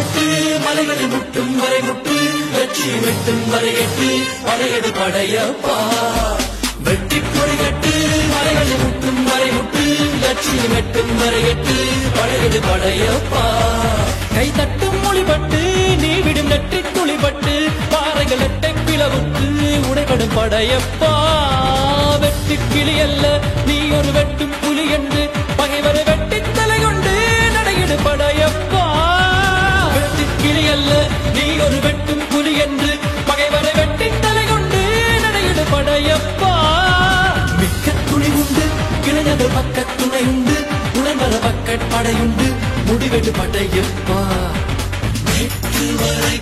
கட்டு மலைகளை முட்டும் வரை முட்டு லட்சிய வெட்டும் வரை எட்டு படையெடு படையப்பா வெட்டி பொறி கட்டு மலைகளை முட்டும் வரை முட்டு லட்சிய வெட்டும் வரை எட்டு படையெடு படையப்பா கை தட்டும் மொழிபட்டு நீ விடும் நெற்றி துளிபட்டு பாறைகள் எட்டை பிளவுக்கு உடைபடும் படையப்பா வெட்டு கிளி அல்ல நீ ஒரு வெட்டும் புலி என்று பகைவரை வெட்டி தலை கொண்டு நடையிடு படையப்பா வெட்டு கிளி அல்ல நீ ஒரு வெட்டும் புலி என்று பகைவரை வெட்டி தலை கொண்டு நடையிடு படையப்பா மிக்க துணி உண்டு இளைஞர் பக்க துணை உண்டு உடம்பர பக்க படையுண்டு முடிவெடு படையப்பா நேற்று வரை